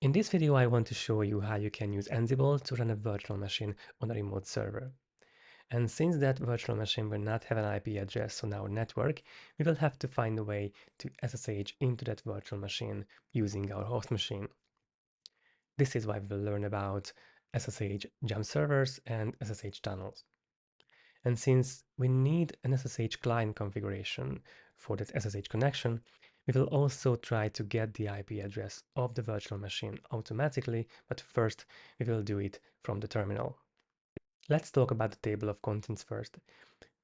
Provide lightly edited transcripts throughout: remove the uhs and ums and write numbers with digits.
In this video, I want to show you how you can use Ansible to run a virtual machine on a remote server. And since that virtual machine will not have an IP address on our network, we will have to find a way to SSH into that virtual machine using our host machine. This is why we will learn about SSH jump servers and SSH tunnels. And since we need an SSH client configuration for that SSH connection, we will also try to get the IP address of the virtual machine automatically, but first we will do it from the terminal. Let's talk about the table of contents first.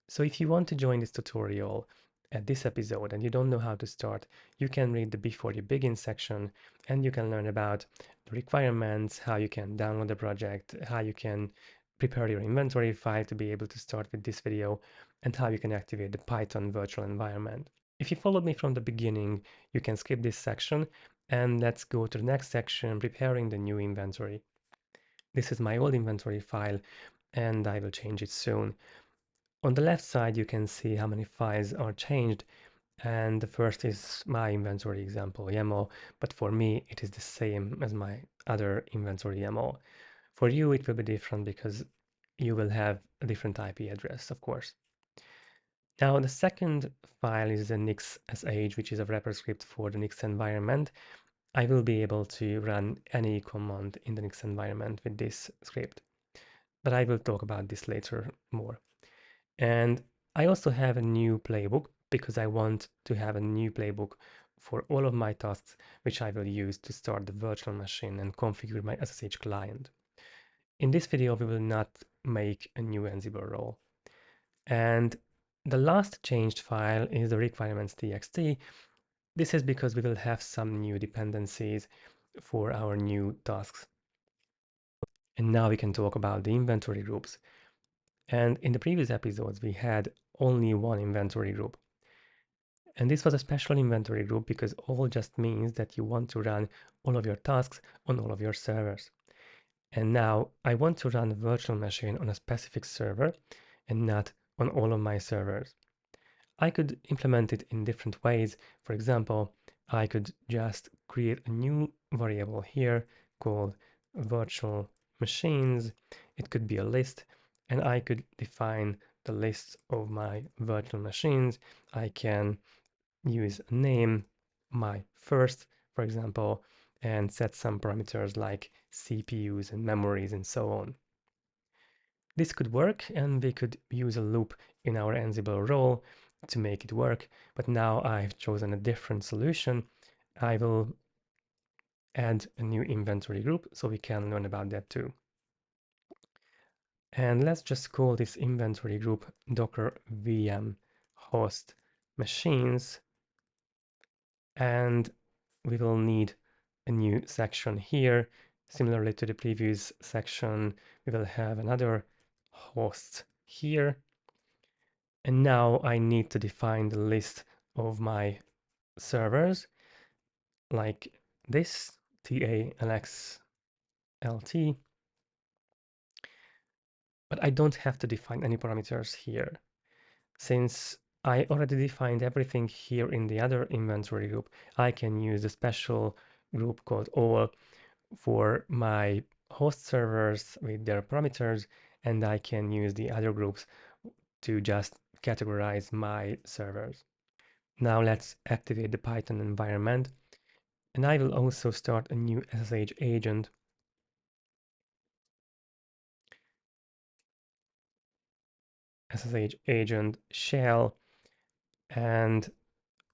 So if you want to join this tutorial at this episode and you don't know how to start, you can read the Before You Begin section and you can learn about the requirements, how you can download the project, how you can prepare your inventory file to be able to start with this video, and how you can activate the Python virtual environment. If you followed me from the beginning, you can skip this section and let's go to the next section, preparing the new inventory. This is my old inventory file and I will change it soon. On the left side, you can see how many files are changed. And the first is my inventory example YAML, but for me, it is the same as my other inventory YAML. For you, it will be different because you will have a different IP address, of course. Now, the second file is the Nix sh, which is a wrapper script for the Nix environment. I will be able to run any command in the Nix environment with this script, but I will talk about this later more. And I also have a new playbook because I want to have a new playbook for all of my tasks, which I will use to start the virtual machine and configure my SSH client. In this video, we will not make a new Ansible role. And the last changed file is the requirements.txt. This is because we will have some new dependencies for our new tasks. And now we can talk about the inventory groups. And in the previous episodes, we had only one inventory group. And this was a special inventory group because all just means that you want to run all of your tasks on all of your servers. And now I want to run a virtual machine on a specific server and not on all of my servers. I could implement it in different ways. For example, I could just create a new variable here called virtual machines. It could be a list, and I could define the list of my virtual machines. I can use a name, my first, for example, and set some parameters like CPUs and memories and so on. This could work, and we could use a loop in our Ansible role to make it work, but now I've chosen a different solution. I will add a new inventory group so we can learn about that too. And let's just call this inventory group Docker VM host machines, and we will need a new section here. Similarly to the previous section, we will have another host here. And now I need to define the list of my servers like this, LXD, but I don't have to define any parameters here. Since I already defined everything here in the other inventory group, I can use a special group called all for my host servers with their parameters, and I can use the other groups to just categorize my servers. Now let's activate the Python environment, and I will also start a new SSH agent. SSH agent shell, and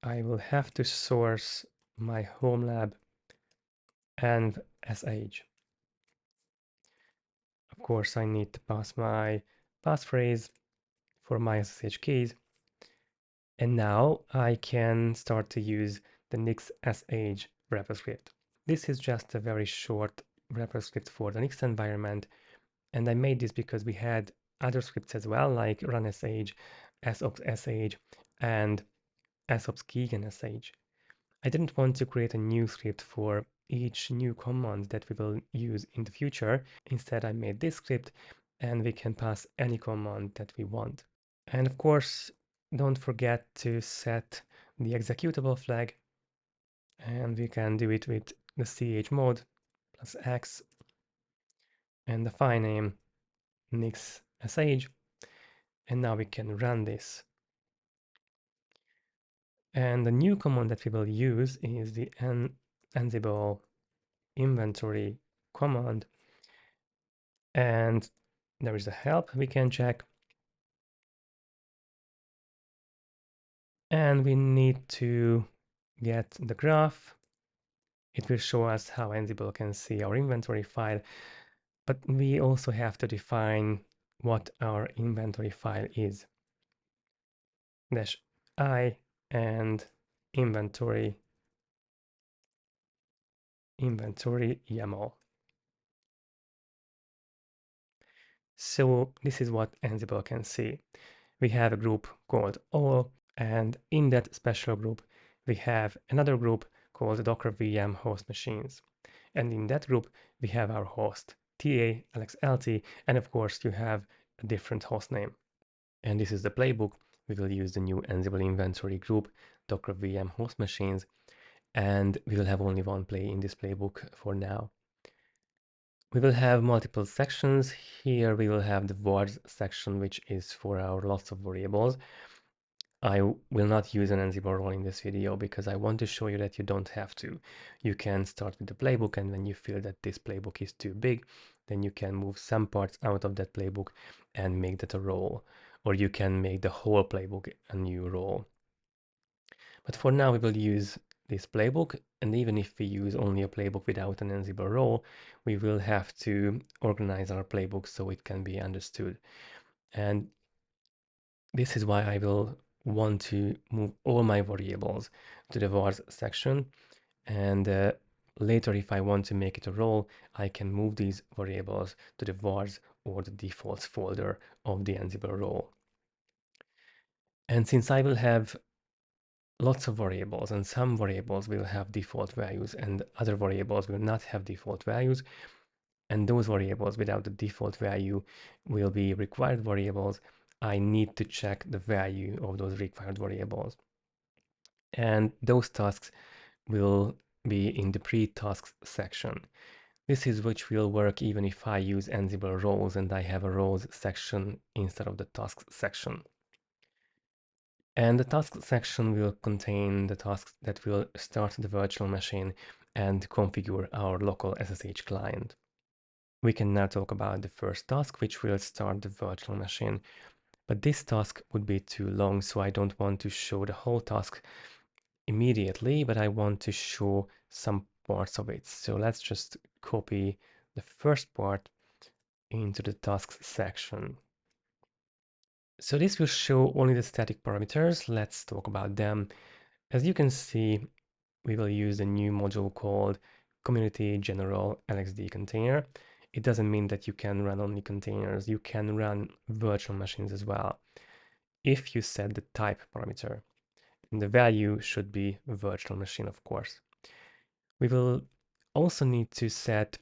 I will have to source my home lab and sh. Of course, I need to pass my passphrase for my SSH keys. And now I can start to use the Nix sh wrapper script. This is just a very short wrapper script for the Nix environment. And I made this because we had other scripts as well, like runsh, sops.sh, and sops-keygen.sh. I didn't want to create a new script for each new command that we will use in the future. Instead, I made this script and we can pass any command that we want. And of course, don't forget to set the executable flag, and we can do it with the chmod. as x, and the file name nix.sh. And now we can run this. And the new command that we will use is the Ansible inventory command. And there is a help we can check. And we need to get the graph. It will show us how Ansible can see our inventory file, but we also have to define what our inventory file is. -I and inventory YAML. So this is what Ansible can see. We have a group called all, and in that special group, we have another group called Docker VM host machines. And in that group, we have our host, TA, LXLT, and of course, you have a different host name. And this is the playbook. We will use the new Ansible inventory group, Docker VM host machines, and we will have only one play in this playbook for now. We will have multiple sections. Here we will have the vars section, which is for our lots of variables. I will not use an Ansible role in this video because I want to show you that you don't have to. You can start with the playbook, and when you feel that this playbook is too big, then you can move some parts out of that playbook and make that a role. Or you can make the whole playbook a new role. But for now, we will use this playbook, and even if we use only a playbook without an Ansible role, we will have to organize our playbook so it can be understood. And this is why I will want to move all my variables to the vars section. And later, if I want to make it a role, I can move these variables to the vars or the defaults folder of the Ansible role. And since I will have lots of variables, and some variables will have default values and other variables will not have default values, and those variables without the default value will be required variables, I need to check the value of those required variables. And those tasks will be in the pre-tasks section. This is which will work even if I use Ansible roles and I have a roles section instead of the tasks section. And the tasks section will contain the tasks that will start the virtual machine and configure our local SSH client. We can now talk about the first task, which will start the virtual machine. But this task would be too long, so I don't want to show the whole task immediately, but I want to show some parts of it. So let's just copy the first part into the tasks section. So this will show only the static parameters. Let's talk about them. As you can see, we will use a new module called Community General LXD Container. It doesn't mean that you can run only containers. You can run virtual machines as well. If you set the type parameter, and the value should be virtual machine, of course. We will also need to set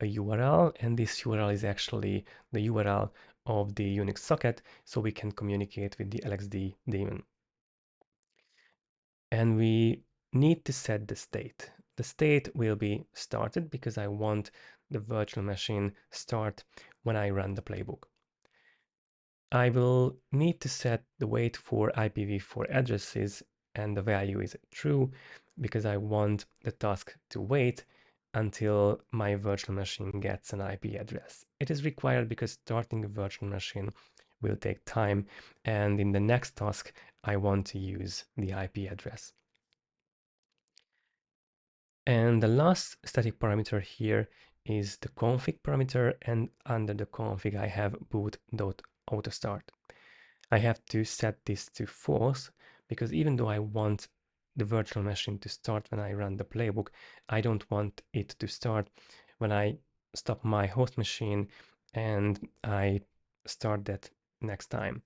a URL, and this URL is actually the URL of the Unix socket, so we can communicate with the LXD daemon. And we need to set the state. The state will be started because I want the virtual machine start when I run the playbook. I will need to set the wait for IPv4 addresses, and the value is true because I want the task to wait until my virtual machine gets an IP address. It is required because starting a virtual machine will take time, and in the next task, I want to use the IP address. And the last static parameter here is the config parameter, and under the config I have boot.autostart. I have to set this to false because even though I want the virtual machine to start when I run the playbook, I don't want it to start when I stop my host machine and I start that next time.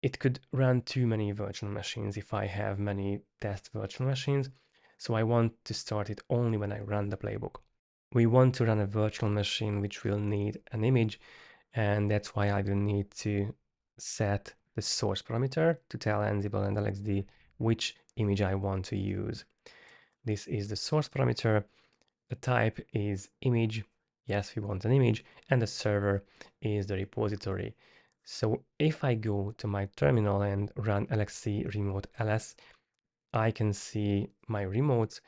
It could run too many virtual machines if I have many test virtual machines, so I want to start it only when I run the playbook. We want to run a virtual machine which will need an image, and that's why I will need to set the source parameter to tell Ansible and LXD which image I want to use. This is the source parameter, The type is image. Yes, we want an image, and the server is the repository. So if I go to my terminal and run lxc remote ls, I can see my remotes,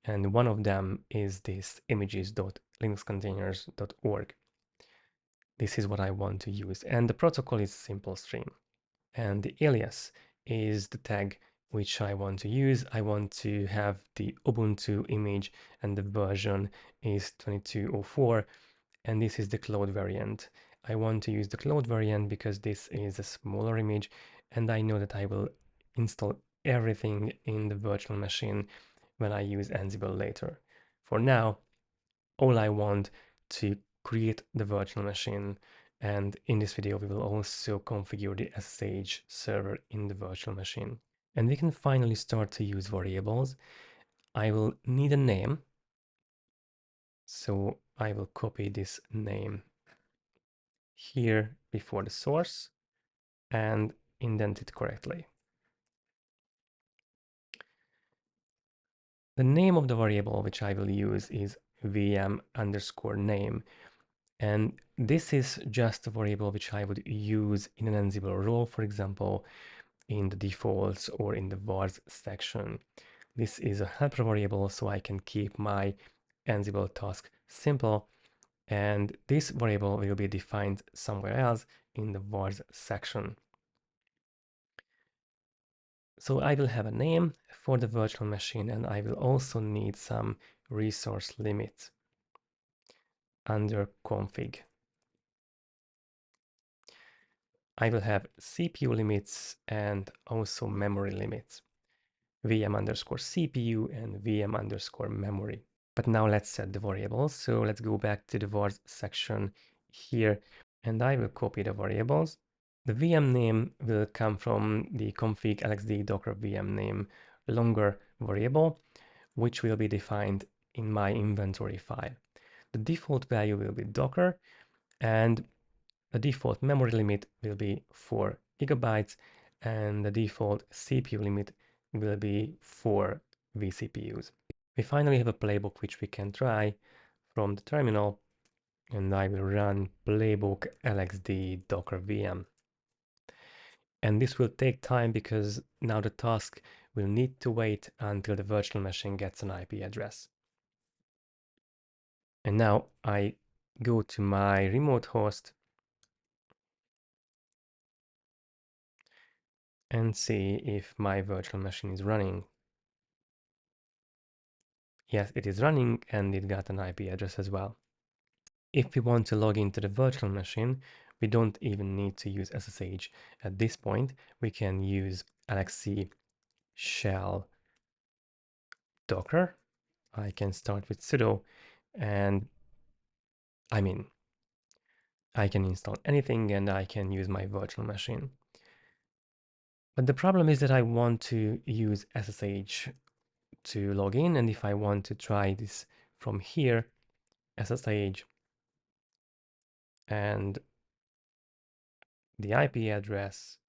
and one of them is this images.linuxcontainers.org. This is what I want to use, and the protocol is simple stream. And the alias is the tag which I want to use. I want to have the Ubuntu image, and the version is 2204, and this is the cloud variant. I want to use the cloud variant because this is a smaller image, and I know that I will install everything in the virtual machine when I use Ansible later. For now, all I want to create the virtual machine, and in this video we will also configure the SSH server in the virtual machine. And we can finally start to use variables. I will need a name, so I will copy this name here before the source and indent it correctly. The name of the variable which I will use is VM_name. And this is just a variable which I would use in an Ansible role, for example, in the defaults or in the vars section. This is a helper variable, so I can keep my Ansible task simple. And this variable will be defined somewhere else in the vars section. So I will have a name for the virtual machine, and I will also need some resource limits under config. I will have CPU limits and also memory limits, VM_CPU and VM_memory. But now let's set the variables. So let's go back to the vars section here, and I will copy the variables. The VM name will come from the config LXD docker VM name longer variable, which will be defined in my inventory file. The default value will be Docker, and the default memory limit will be 4 gigabytes, and the default CPU limit will be 4 vCPUs. We finally have a playbook which we can try from the terminal, and I will run Playbook LXD Docker VM. And this will take time because now the task will need to wait until the virtual machine gets an IP address. And now I go to my remote host and see if my virtual machine is running. Yes, it is running, and it got an IP address as well. If we want to log into the virtual machine, we don't even need to use SSH. At this point, we can use LXC shell docker. I can start with sudo, and I can install anything and I can use my virtual machine. But the problem is that I want to use SSH to log in, and if I want to try this from here, SSH and the IP address,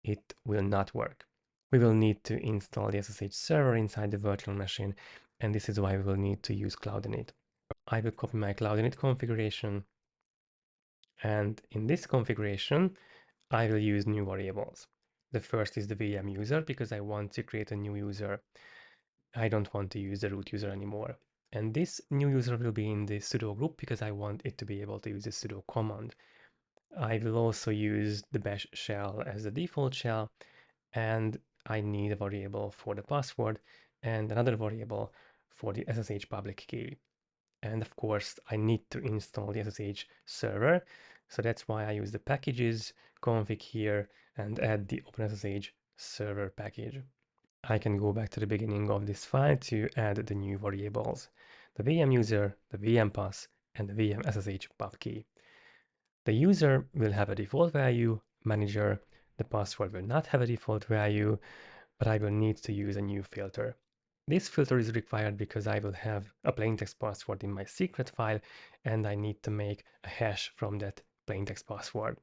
it will not work. We will need to install the SSH server inside the virtual machine, and this is why we will need to use Cloud-init. I will copy my Cloud-init configuration, and in this configuration, I will use new variables. The first is the VM user because I want to create a new user. I don't want to use the root user anymore. And this new user will be in the sudo group because I want it to be able to use the sudo command. I will also use the bash shell as the default shell, and I need a variable for the password and another variable for the SSH public key. And of course, I need to install the SSH server. So that's why I use the packages config here and add the OpenSSH server package. I can go back to the beginning of this file to add the new variables, the VM user, the VM pass, and the VM SSH pub key. The user will have a default value manager. The password will not have a default value, but I will need to use a new filter. This filter is required because I will have a plaintext password in my secret file, and I need to make a hash from that plaintext password.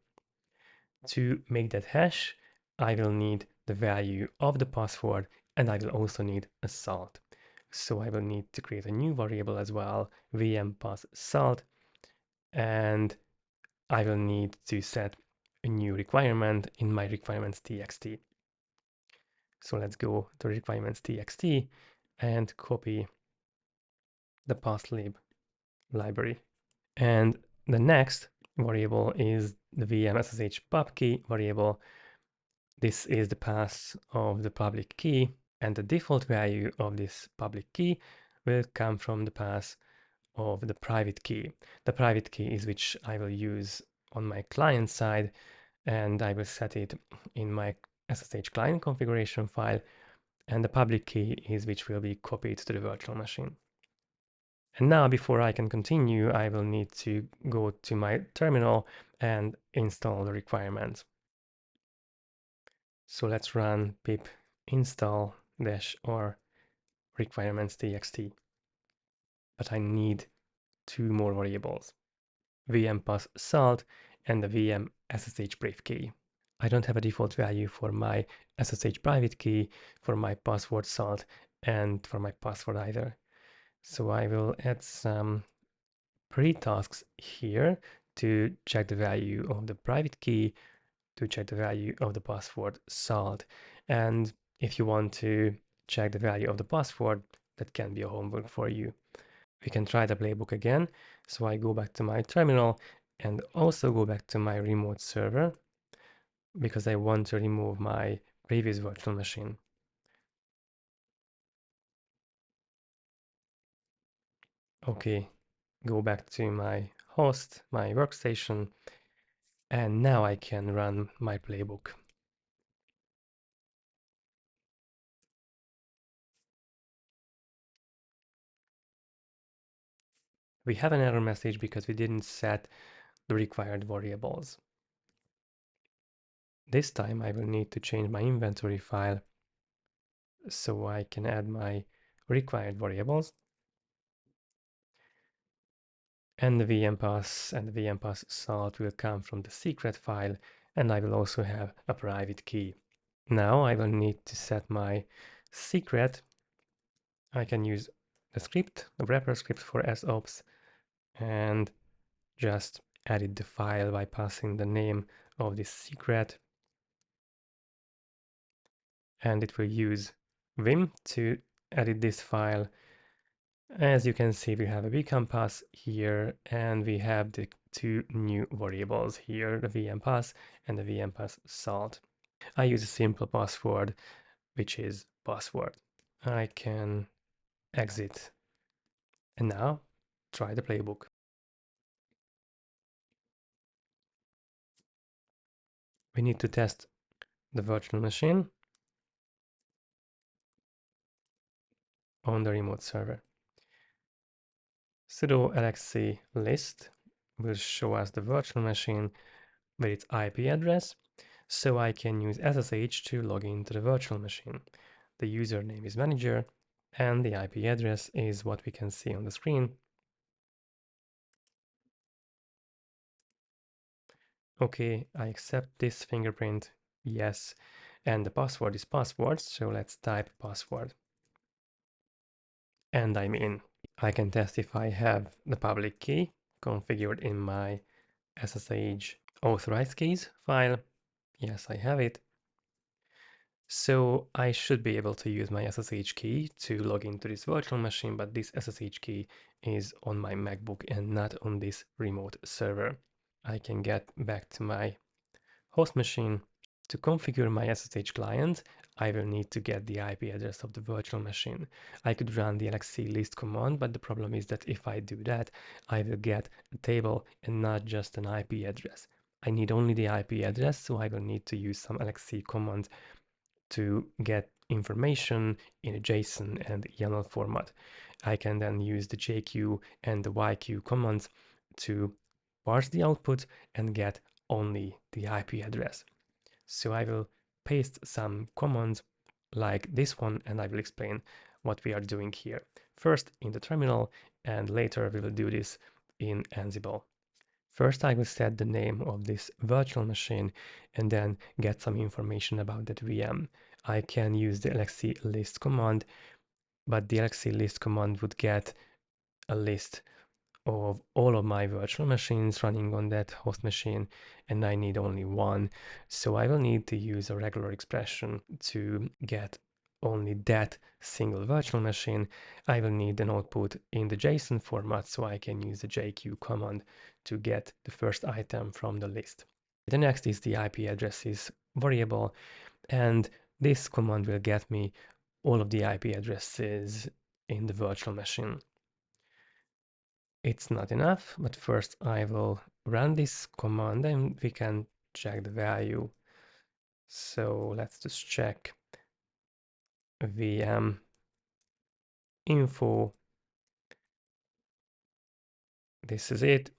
To make that hash, I will need the value of the password, and I will also need a salt. So I will need to create a new variable as well, VM pass salt, and I will need to set a new requirement in my requirements.txt. So let's go to requirements.txt and copy the passlib library. And the next variable is the VM SSH pub key variable. This is the path of the public key, and the default value of this public key will come from the path of the private key. The private key is which I will use on my client side, and I will set it in my SSH client configuration file, and the public key is which will be copied to the virtual machine. And now, before I can continue, I will need to go to my terminal and install the requirements. So let's run pip install -r requirements.txt. But I need two more variables, VM pass salt and the VM SSH brief key. I don't have a default value for my SSH private key, for my password salt, and for my password either. So I will add some pre-tasks here to check the value of the private key, to check the value of the password salt. And if you want to check the value of the password, that can be a homework for you. We can try the playbook again. So I go back to my terminal and also go back to my remote server because I want to remove my previous virtual machine. Okay, go back to my host, my workstation, and now I can run my playbook. We have an error message because we didn't set the required variables. This time I will need to change my inventory file so I can add my required variables. And the VM pass and the VM pass salt will come from the secret file, and I will also have a private key. Now I will need to set my secret. I can use the script, the wrapper script for sops, and just edit the file by passing the name of this secret. And it will use Vim to edit this file. As you can see, we have a VM pass here, and we have the two new variables here, the VM pass and the VM pass salt. I use a simple password, which is password. I can exit. And now try the playbook. We need to test the virtual machine on the remote server. Sudo LXD list will show us the virtual machine with its IP address, so I can use SSH to log into the virtual machine. The username is manager, and the IP address is what we can see on the screen. Okay, I accept this fingerprint, yes, and the password is password, so let's type password. And I'm in. I can test if I have the public key configured in my SSH authorized keys file. Yes, I have it. So I should be able to use my SSH key to log into this virtual machine, but this SSH key is on my MacBook and not on this remote server. I can get back to my host machine. To configure my SSH client, I will need to get the IP address of the virtual machine. I could run the LXC list command, but the problem is that if I do that, I will get a table and not just an IP address. I need only the IP address, so I will need to use some LXC command to get information in a JSON and YAML format. I can then use the JQ and the YQ commands to parse the output and get only the IP address. So I will paste some commands like this one, and I will explain what we are doing here. First in the terminal, and later we will do this in Ansible. First, I will set the name of this virtual machine and then get some information about that VM. I can use the LXC list command but the LXD list command would get a list of all of my virtual machines running on that host machine, and I need only one. So I will need to use a regular expression to get only that single virtual machine. I will need an output in the JSON format, so I can use the JQ command to get the first item from the list. The next is the IP addresses variable, and this command will get me all of the IP addresses in the virtual machine. It's not enough, but first I will run this command and we can check the value. So let's just check VM info. This is it.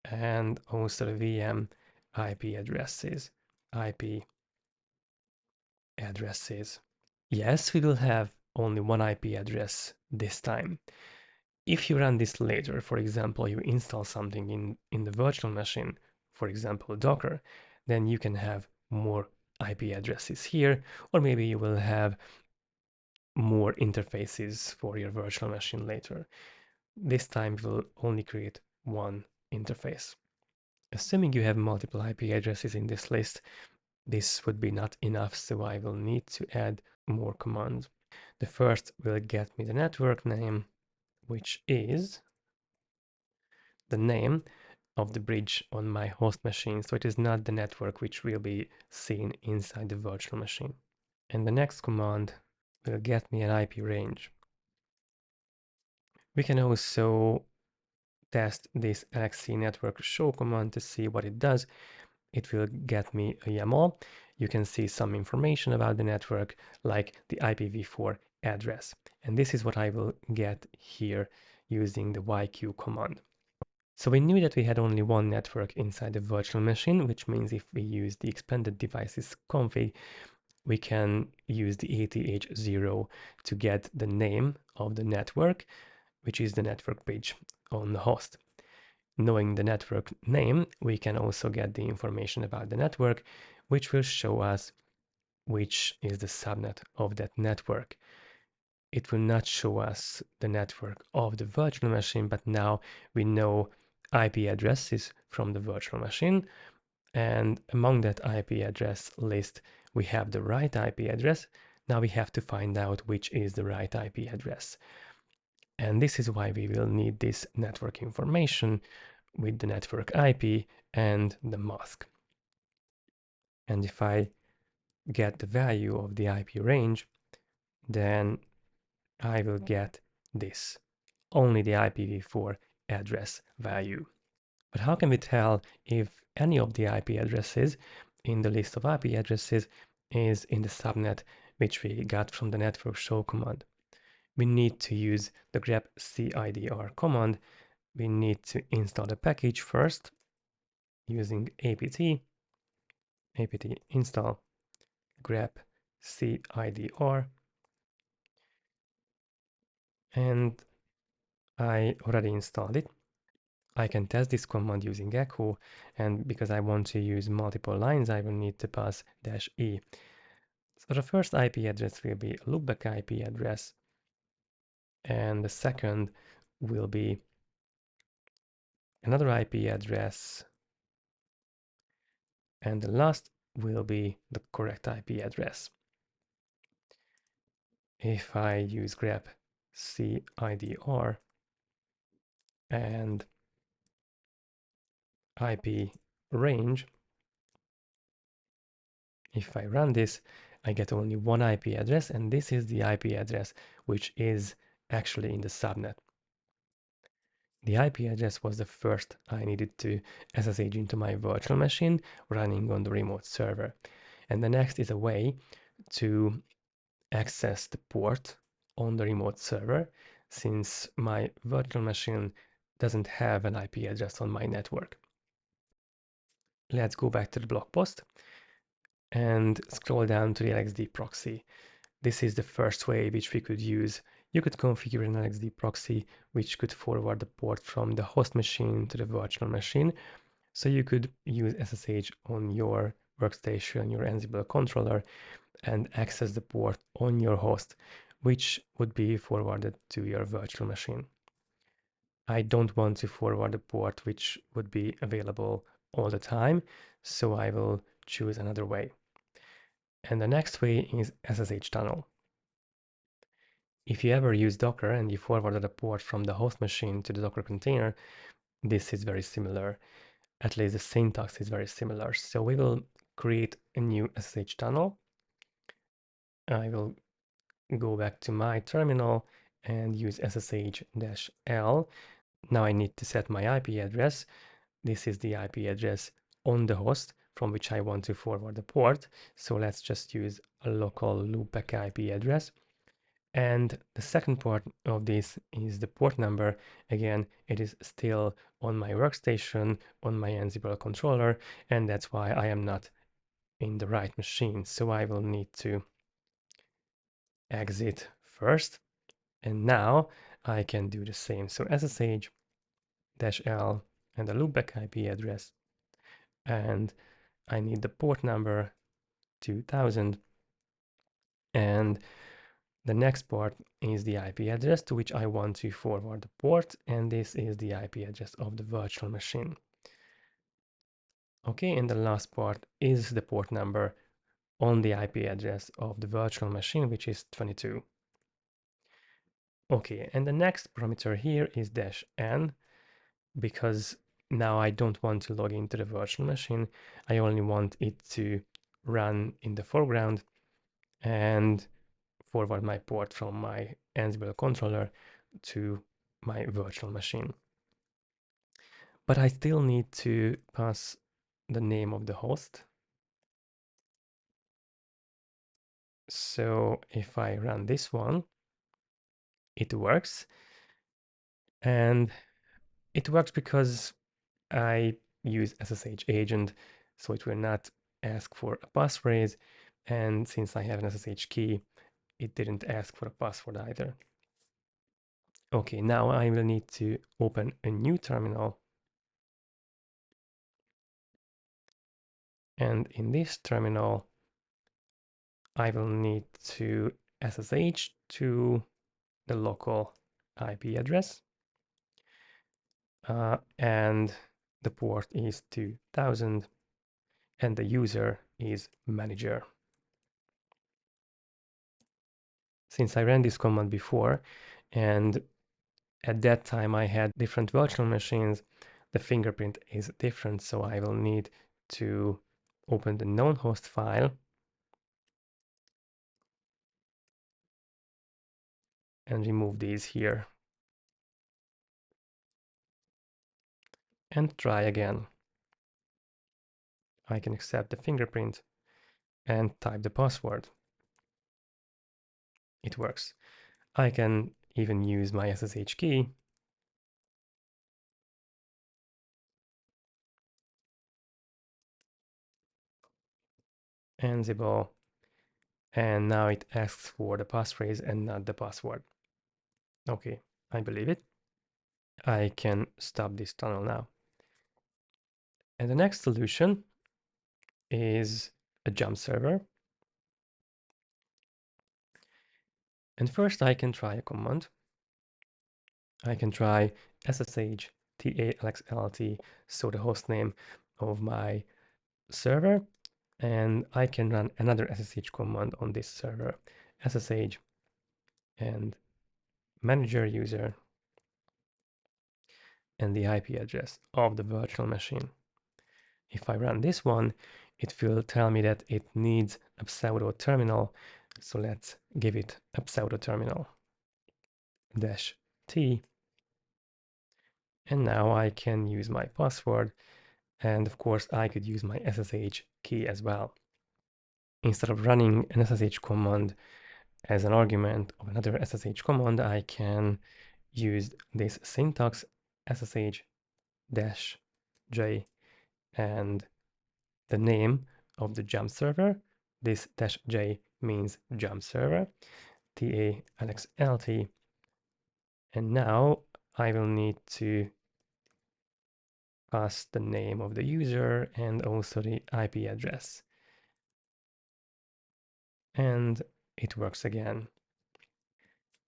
And also the VM IP addresses. IP addresses. Yes, we will have only one IP address this time. If you run this later, for example, you install something in the virtual machine, for example, Docker, then you can have more IP addresses here, or maybe you will have more interfaces for your virtual machine later. This time we'll only create one interface. Assuming you have multiple IP addresses in this list, this would be not enough, so I will need to add more commands. The first will get me the network name, which is the name of the bridge on my host machine, so it is not the network which will be seen inside the virtual machine. And the next command will get me an IP range. We can also test this LXC network show command to see what it does. It will get me a YAML. You can see some information about the network, like the IPv4 address. And this is what I will get here using the YQ command. So we knew that we had only one network inside the virtual machine, which means if we use the expanded devices config, we can use the ATH0 to get the name of the network, which is the network bridge on the host. Knowing the network name, we can also get the information about the network, which will show us which is the subnet of that network. It will not show us the network of the virtual machine, but now we know IP addresses from the virtual machine. And among that IP address list, we have the right IP address. Now we have to find out which is the right IP address. And this is why we will need this network information with the network IP and the mask. And if I get the value of the IP range, then I will get this, only the IPv4 address value. But how can we tell if any of the IP addresses in the list of IP addresses is in the subnet which we got from the network show command? We need to use the grep CIDR command. We need to install the package first using apt install grep CIDR, and I already installed it. I can test this command using echo, and because I want to use multiple lines, I will need to pass -e. So the first IP address will be a loopback IP address, and the second will be another IP address, and the last will be the correct IP address. If I use grep CIDR and IP range, if I run this, I get only one IP address, and this is the IP address which is actually in the subnet. The IP address was the first I needed to SSH into my virtual machine running on the remote server. And the next is a way to access the port on the remote server, since my virtual machine doesn't have an IP address on my network. Let's go back to the blog post and scroll down to the LXD proxy. This is the first way which we could use. You could configure an LXD proxy which could forward the port from the host machine to the virtual machine. So you could use SSH on your workstation, your Ansible controller, and access the port on your host which would be forwarded to your virtual machine. I don't want to forward a port which would be available all the time, so I will choose another way. And the next way is SSH tunnel. If you ever use Docker and you forwarded a port from the host machine to the Docker container, this is very similar. At least the syntax is very similar. So we will create a new SSH tunnel. I will go back to my terminal and use SSH-L. Now I need to set my IP address. This is the IP address on the host from which I want to forward the port. So let's just use a local loopback IP address. And the second part of this is the port number. Again, it is still on my workstation, on my Ansible controller, and that's why I am not in the right machine. So I will need to exit first. And now I can do the same. So SSH-L and the loopback IP address. And I need the port number 2000. And the next part is the IP address to which I want to forward the port, and this is the IP address of the virtual machine. Okay, and the last part is the port number on the IP address of the virtual machine, which is 22. Okay, and the next parameter here is -n, because now I don't want to log into the virtual machine. I only want it to run in the foreground and forward my port from my Ansible controller to my virtual machine. But I still need to pass the name of the host. So if I run this one, it works. And it works because I use SSH agent, so it will not ask for a passphrase. And since I have an SSH key, it didn't ask for a password either. Okay, now I will need to open a new terminal. And in this terminal, I will need to SSH to the local IP address. And the port is 2000 and the user is manager. Since I ran this command before and at that time I had different virtual machines, the fingerprint is different, so I will need to open the known host file and remove these here and try again. I can accept the fingerprint and type the password. It works. I can even use my SSH key Ansible, and now it asks for the passphrase and not the password. Okay, I believe it. I can stop this tunnel now. And the next solution is a jump server. And first I can try a command. I can try SSH TALXLT, so the host name of my server, and I can run another SSH command on this server, SSH and manager user and the IP address of the virtual machine. If I run this one, it will tell me that it needs a pseudo terminal. So let's give it a pseudo terminal -t. And now I can use my password. And of course, I could use my SSH key as well. Instead of running an SSH command as an argument of another SSH command, I can use this syntax SSH-j and the name of the jump server. This -j means jump server, TALXLT. And now I will need to pass the name of the user and also the IP address. And it works again.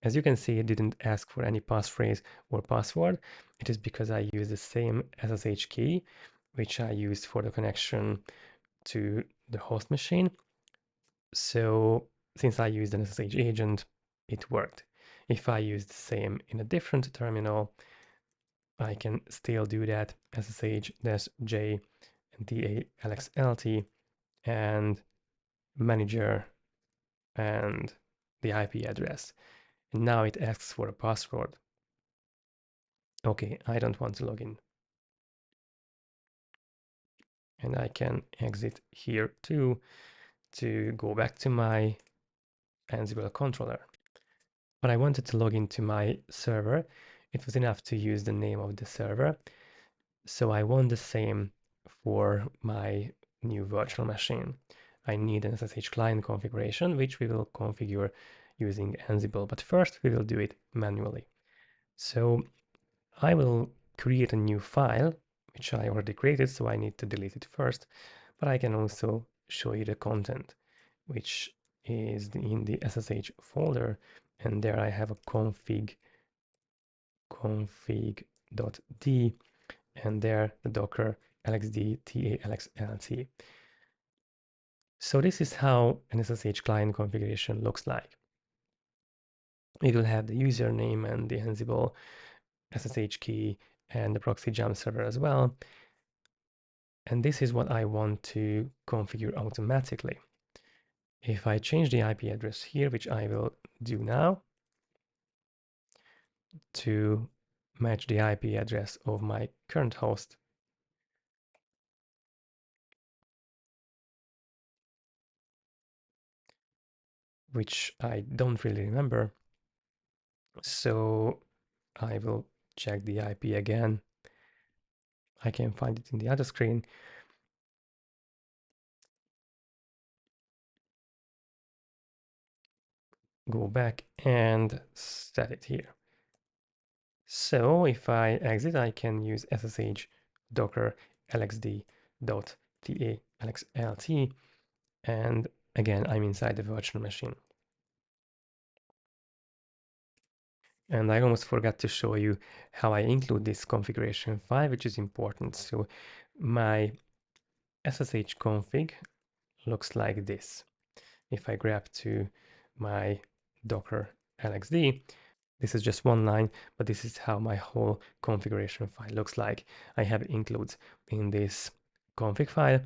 As you can see, it didn't ask for any passphrase or password. It is because I use the same SSH key, which I used for the connection to the host machine. So since I used an SSH agent, it worked. If I use the same in a different terminal, I can still do that, SSH-j and DA-LXLT and manager and the IP address. And now it asks for a password. Okay, I don't want to log in. And I can exit here too to go back to my Ansible controller. When I wanted to log into my server, it was enough to use the name of the server. So I want the same for my new virtual machine. I need an SSH client configuration, which we will configure using Ansible. But first, we will do it manually. So I will create a new file, which I already created, so I need to delete it first. But I can also show you the content, which is in the SSH folder, and there I have a config.d, and there the docker LXD TALXLT. So this is how an SSH client configuration looks like. It will have the username and the Ansible SSH key and the proxy jump server as well. And this is what I want to configure automatically. If I change the IP address here, which I will do now, to match the IP address of my current host, which I don't really remember. So I will check the IP again. I can find it in the other screen. Go back and set it here. So if I exit, I can use ssh docker lxd.talxlt, and again, I'm inside the virtual machine. And I almost forgot to show you how I include this configuration file, which is important. So my SSH config looks like this. If I grab to my docker LXD, this is just one line, but this is how my whole configuration file looks like. I have includes in this config file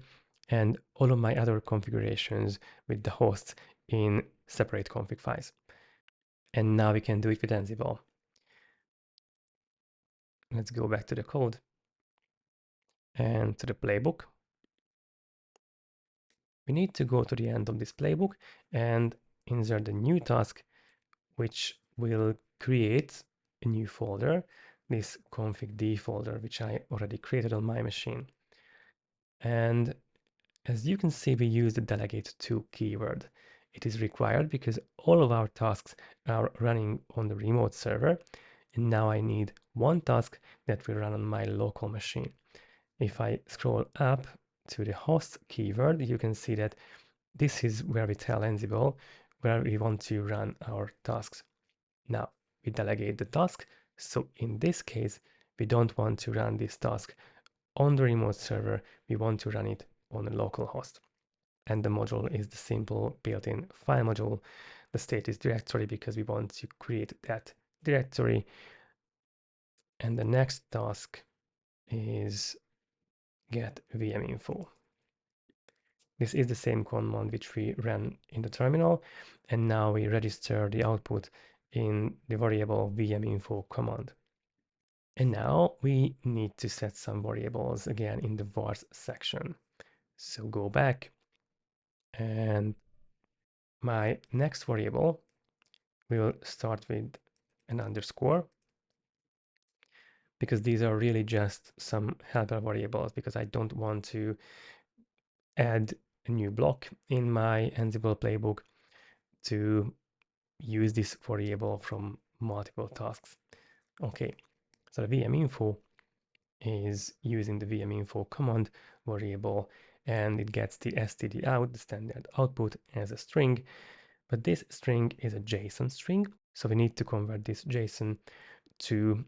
and all of my other configurations with the hosts in separate config files. And now we can do it with Ansible. Let's go back to the code and to the playbook. We need to go to the end of this playbook and insert a new task, which will create a new folder, this config.d folder, which I already created on my machine. And as you can see, we use the delegate to keyword. It is required because all of our tasks are running on the remote server. And now I need one task that will run on my local machine. If I scroll up to the host keyword, you can see that this is where we tell Ansible where we want to run our tasks. Now we delegate the task. So in this case, we don't want to run this task on the remote server. We want to run it on a local host. And the module is the simple built-in file module. The state is directory because we want to create that directory. And the next task is get vminfo. This is the same command which we ran in the terminal, and now we register the output in the variable vminfo command. And now we need to set some variables again in the vars section. So go back, and my next variable will start with an underscore, because these are really just some helper variables, because I don't want to add a new block in my Ansible playbook to use this variable from multiple tasks. Okay, so the vminfo is using the vminfo command variable, and it gets the std out, the standard output, as a string, but this string is a JSON string, So we need to convert this JSON to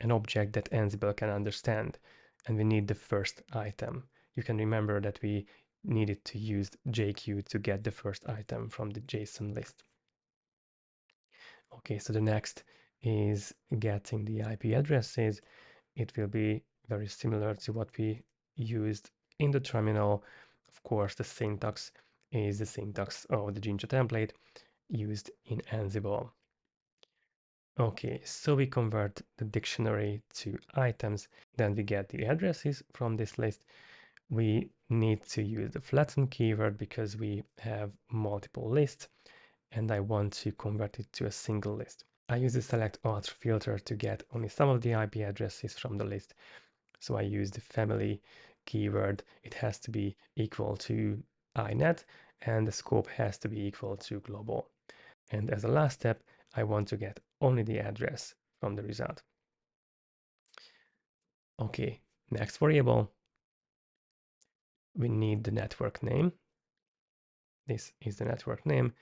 an object that Ansible can understand. And we need the first item. You can remember that we needed to use JQ to get the first item from the JSON list. Okay, so the next is getting the IP addresses. It will be very similar to what we used in the terminal. Of course, the syntax is the syntax of the Jinja template used in Ansible. Okay, so we convert the dictionary to items, then we get the addresses from this list. We need to use the flatten keyword because we have multiple lists and I want to convert it to a single list. I use the select all filter to get only some of the IP addresses from the list. So I use the family keyword. It has to be equal to inet and the scope has to be equal to global. And as a last step, I want to get only the address from the result. Okay, next variable, we need the network name. This is the network name.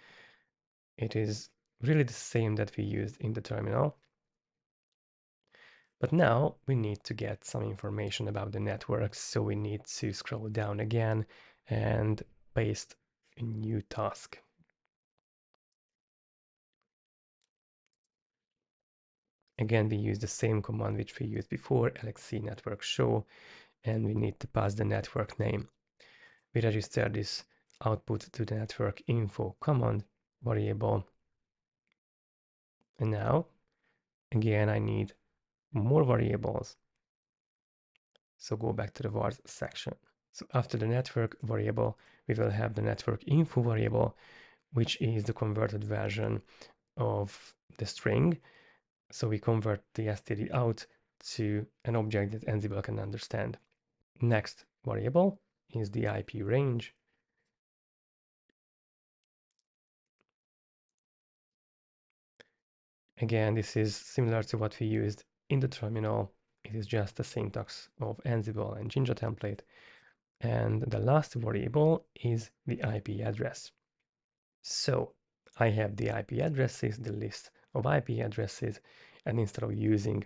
It is really the same that we used in the terminal. But now we need to get some information about the network. So we need to scroll down again and paste a new task. Again, we use the same command which we used before, LXD network show, and we need to pass the network name. We register this output to the network info command variable. And now, again, I need more variables. So go back to the vars section. So after the network variable, we will have the network info variable, which is the converted version of the string. So we convert the std out to an object that Ansible can understand. Next variable is the IP range. Again, this is similar to what we used in the terminal. It is just the syntax of Ansible and Jinja template. And the last variable is the IP address. So I have the IP addresses, the list of IP addresses, and instead of using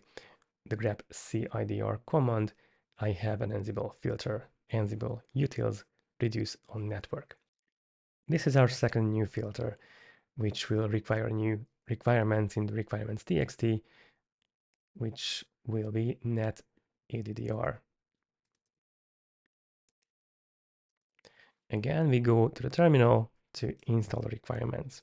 the grep CIDR command, I have an Ansible filter, Ansible utils reduce on network. This is our second new filter, which will require new requirements in the requirements txt, which will be net addr. Again, we go to the terminal to install the requirements.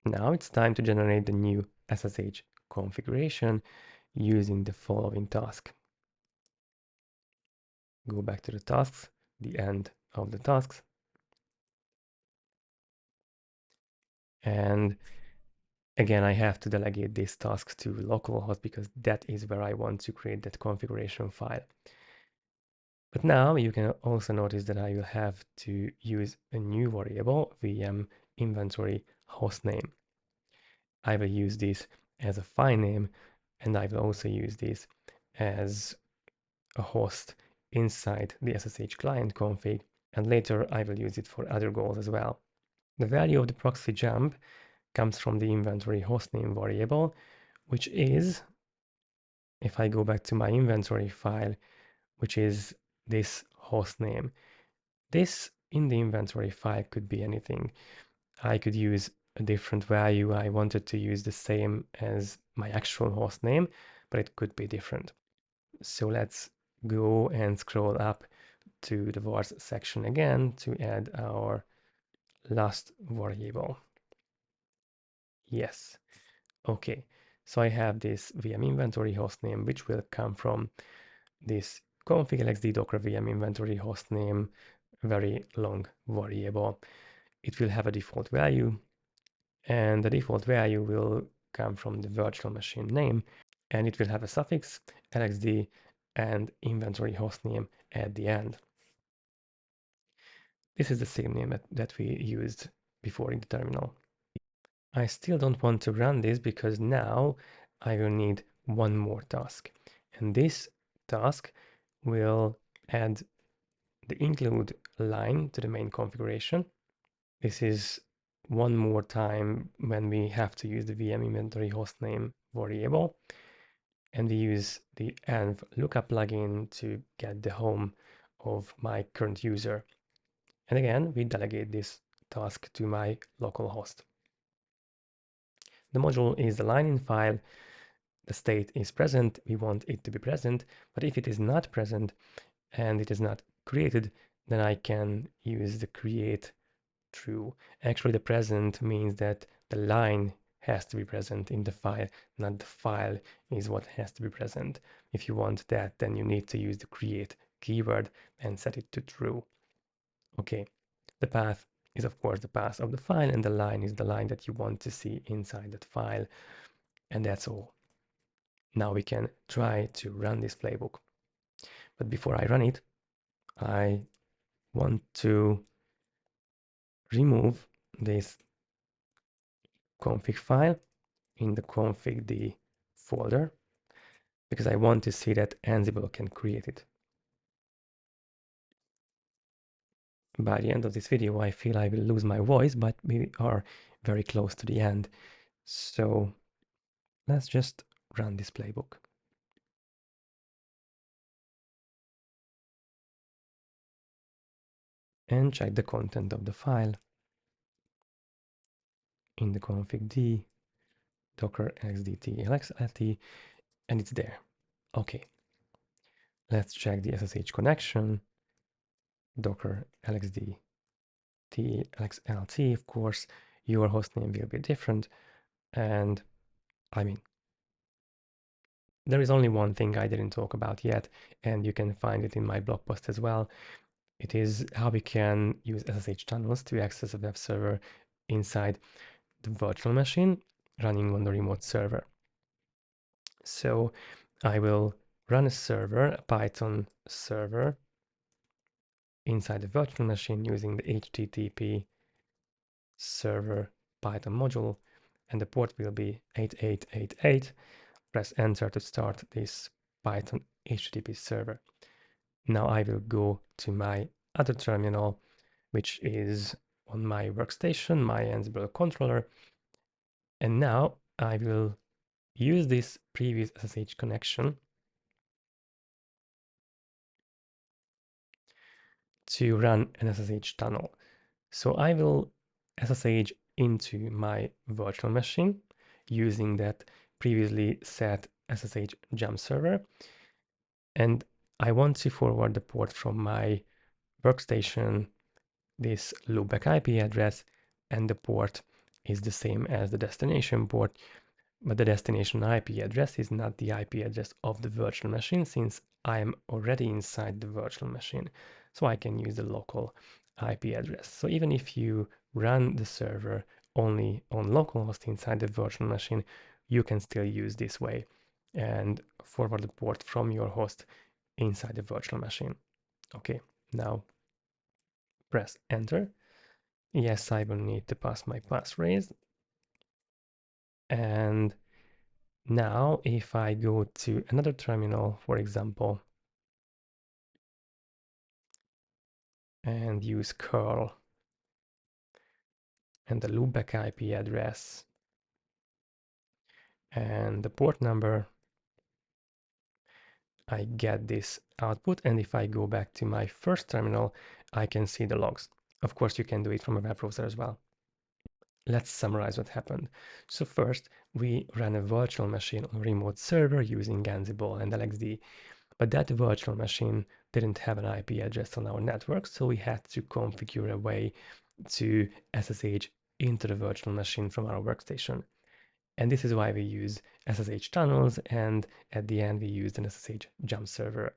Now it's time to generate the new SSH configuration using the following task. Go back to the tasks, the end of the tasks. And again, I have to delegate this task to localhost because that is where I want to create that configuration file. But now you can also notice that I will have to use a new variable, VM inventory hostname. I will use this as a file name, and I will also use this as a host inside the SSH client config, and later I will use it for other goals as well. The value of the proxy jump comes from the inventory hostname variable, which is, if I go back to my inventory file, which is this hostname. This in the inventory file could be anything. I could use a different value. I wanted to use the same as my actual hostname, but it could be different. So let's go and scroll up to the vars section again to add our last variable. Yes. Okay. So I have this VM inventory hostname, which will come from this config LXD docker VM inventory hostname, very long variable. It will have a default value, and the default value will come from the virtual machine name, and it will have a suffix LXD and inventory hostname at the end. This is the same name that we used before in the terminal. I still don't want to run this because now I will need one more task. And this task will add the include line to the main configuration. This is one more time when we have to use the VM inventory hostname variable. And we use the env lookup plugin to get the home of my current user. And again, we delegate this task to my local host. The module is the line in file. The state is present. We want it to be present. But if it is not present and it is not created, then I can use the create true. Actually, the present means that the line has to be present in the file, not the file is what has to be present. If you want that, then you need to use the create keyword and set it to true. Okay, the path is of course the path of the file, and the line is the line that you want to see inside that file, and that's all. Now we can try to run this playbook. But before I run it, I want to remove this config file in the config.d folder because I want to see that Ansible can create it. By the end of this video, I feel I will lose my voice, but we are very close to the end. So let's just run this playbook. And check the content of the file in the config.d docker LXD LXLT, and it's there. Okay, let's check the SSH connection, docker LXD LXLT. Of course, your hostname will be different, and I mean, there is only one thing I didn't talk about yet, and you can find it in my blog post as well. It is how we can use SSH tunnels to access a web server inside the virtual machine running on the remote server. So I will run a server, a Python server, inside the virtual machine using the HTTP server Python module, and the port will be 8888. Press enter to start this Python HTTP server. Now I will go to my other terminal, which is on my workstation, my Ansible controller. And now I will use this previous SSH connection to run an SSH tunnel. So I will SSH into my virtual machine using that previously set SSH jump server. And I want to forward the port from my workstation, this loopback IP address, and the port is the same as the destination port, but the destination IP address is not the IP address of the virtual machine since I am already inside the virtual machine. So I can use the local IP address. So even if you run the server only on localhost inside the virtual machine, you can still use this way and forward the port from your host inside the virtual machine. Okay, now press enter. Yes, I will need to pass my passphrase. And now if I go to another terminal, for example, and use curl and the loopback IP address and the port number, I get this output. And if I go back to my first terminal, I can see the logs. Of course, you can do it from a web browser as well. Let's summarize what happened. So first, we ran a virtual machine on a remote server using Ansible and LXD, but that virtual machine didn't have an IP address on our network, so we had to configure a way to SSH into the virtual machine from our workstation. And this is why we use SSH tunnels, and at the end we used an SSH jump server.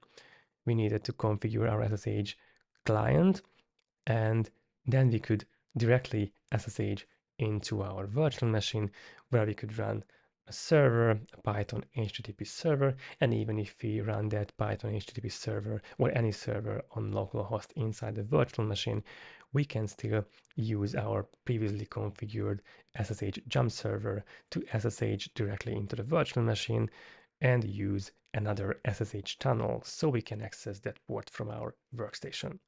We needed to configure our SSH client, and then we could directly SSH into our virtual machine where we could run a server, a Python HTTP server, and even if we run that Python HTTP server or any server on localhost inside the virtual machine, we can still use our previously configured SSH jump server to SSH directly into the virtual machine and use another SSH tunnel so we can access that port from our workstation.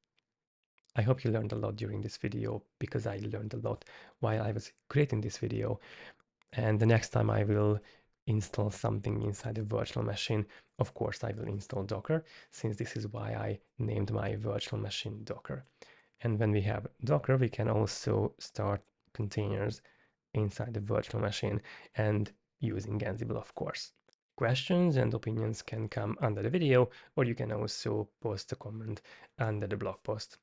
I hope you learned a lot during this video, because I learned a lot while I was creating this video. And the next time I will install something inside a virtual machine, of course I will install Docker, since this is why I named my virtual machine Docker. And when we have Docker, we can also start containers inside the virtual machine and using Ansible, of course. Questions and opinions can come under the video, or you can also post a comment under the blog post.